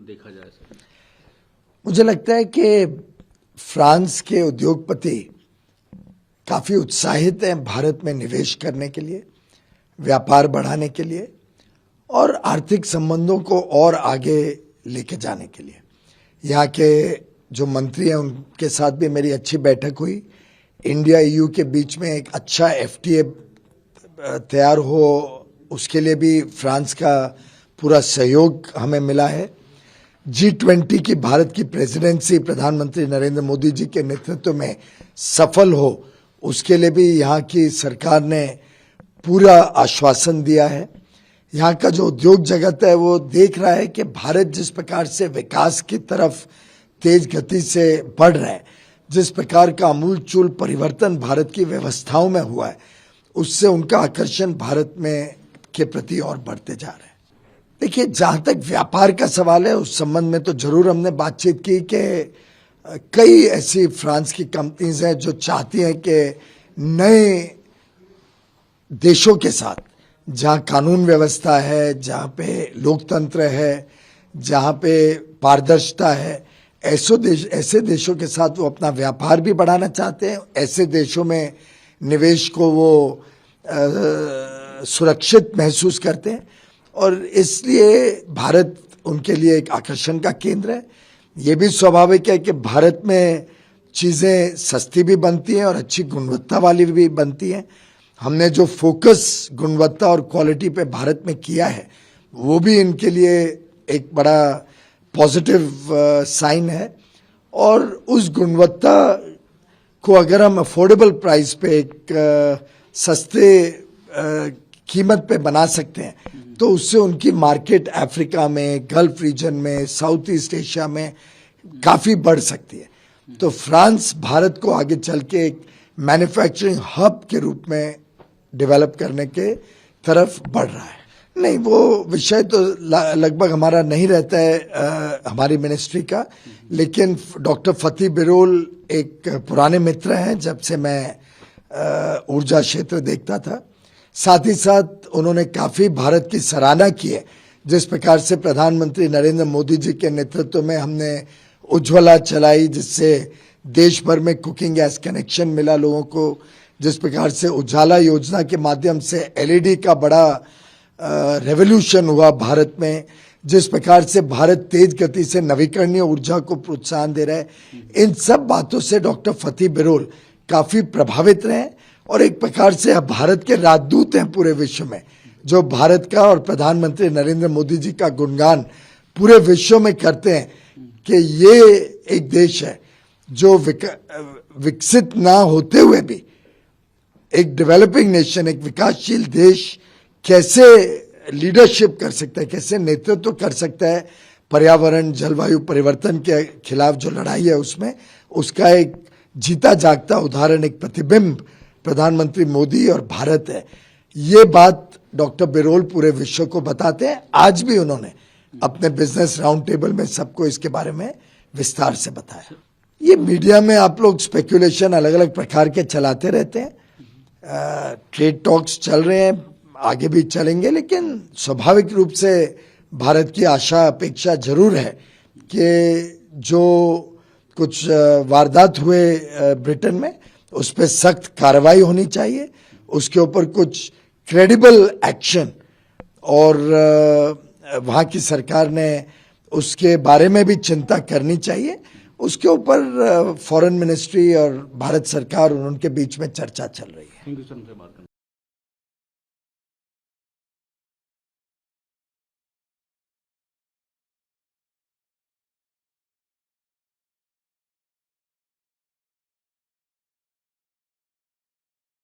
देखा जाए सर? मुझे लगता है कि फ्रांस के उद्योगपति काफी उत्साहित हैं भारत में निवेश करने के लिए, व्यापार बढ़ाने के लिए और आर्थिक संबंधों को और आगे लेके जाने के लिए। यहाँ के जो मंत्री हैं उनके साथ भी मेरी अच्छी बैठक हुई। इंडिया ईयू के बीच में एक अच्छा एफटीए तैयार हो, उसके लिए भी फ्रांस का पूरा सहयोग हमें मिला है। G20 की भारत की प्रेसिडेंसी प्रधानमंत्री नरेंद्र मोदी जी के नेतृत्व में सफल हो, उसके लिए भी यहाँ की सरकार ने पूरा आश्वासन दिया है। यहाँ का जो उद्योग जगत है वो देख रहा है कि भारत जिस प्रकार से विकास की तरफ तेज गति से बढ़ रहा है, जिस प्रकार का आमूलचूल परिवर्तन भारत की व्यवस्थाओं में हुआ है, उससे उनका आकर्षण भारत में के प्रति और बढ़ते जा रहा है। देखिए, जहां तक व्यापार का सवाल है उस संबंध में तो जरूर हमने बातचीत की कि कई ऐसी फ्रांस की कंपनीज हैं जो चाहती हैं कि नए देशों के साथ, जहां कानून व्यवस्था है, जहां पे लोकतंत्र है, जहां पे पारदर्शिता है, ऐसे देशों के साथ वो अपना व्यापार भी बढ़ाना चाहते हैं। ऐसे देशों में निवेश को वो सुरक्षित महसूस करते हैं और इसलिए भारत उनके लिए एक आकर्षण का केंद्र है। ये भी स्वाभाविक है कि भारत में चीज़ें सस्ती भी बनती हैं और अच्छी गुणवत्ता वाली भी बनती हैं। हमने जो फोकस गुणवत्ता और क्वालिटी पे भारत में किया है वो भी इनके लिए एक बड़ा पॉजिटिव साइन है और उस गुणवत्ता को अगर हम अफोर्डेबल प्राइस पे एक सस्ते कीमत पे बना सकते हैं तो उससे उनकी मार्केट अफ्रीका में, गल्फ रीजन में, साउथ ईस्ट एशिया में काफ़ी बढ़ सकती है। तो फ्रांस भारत को आगे चल के एक मैन्युफैक्चरिंग हब के रूप में डेवलप करने के तरफ बढ़ रहा है। नहीं, वो विषय तो लगभग हमारा नहीं रहता है हमारी मिनिस्ट्री का, लेकिन डॉक्टर फतेह बिरोल एक पुराने मित्र हैं जब से मैं ऊर्जा क्षेत्र देखता था। साथ ही साथ उन्होंने काफ़ी भारत की सराहना की है जिस प्रकार से प्रधानमंत्री नरेंद्र मोदी जी के नेतृत्व में हमने उज्ज्वला चलाई, जिससे देश भर में कुकिंग गैस कनेक्शन मिला लोगों को, जिस प्रकार से उजाला योजना के माध्यम से एलईडी का बड़ा रेवोल्यूशन हुआ भारत में, जिस प्रकार से भारत तेज गति से नवीकरणीय ऊर्जा को प्रोत्साहन दे रहा है। इन सब बातों से डॉक्टर फतेह बिरोल काफ़ी प्रभावित रहे और एक प्रकार से अब भारत के राजदूत हैं पूरे विश्व में, जो भारत का और प्रधानमंत्री नरेंद्र मोदी जी का गुणगान पूरे विश्व में करते हैं कि ये एक देश है जो विकसित ना होते हुए भी एक डेवलपिंग नेशन, एक विकासशील देश कैसे लीडरशिप कर सकता है, कैसे नेतृत्व कर सकता है पर्यावरण जलवायु परिवर्तन के खिलाफ जो लड़ाई है उसमें, उसका एक जीता जागता उदाहरण, एक प्रतिबिंब प्रधानमंत्री मोदी और भारत है। ये बात डॉक्टर बिरोल पूरे विश्व को बताते हैं। आज भी उन्होंने अपने बिजनेस राउंड टेबल में सबको इसके बारे में विस्तार से बताया। ये मीडिया में आप लोग स्पेकुलेशन अलग अलग प्रकार के चलाते रहते हैं। ट्रेड टॉक्स चल रहे हैं, आगे भी चलेंगे, लेकिन स्वाभाविक रूप से भारत की आशा अपेक्षा जरूर है कि जो कुछ वारदात हुए ब्रिटेन में उस पर सख्त कार्रवाई होनी चाहिए, उसके ऊपर कुछ क्रेडिबल एक्शन और वहाँ की सरकार ने उसके बारे में भी चिंता करनी चाहिए। उसके ऊपर फॉरेन मिनिस्ट्री और भारत सरकार और उनके बीच में चर्चा चल रही है।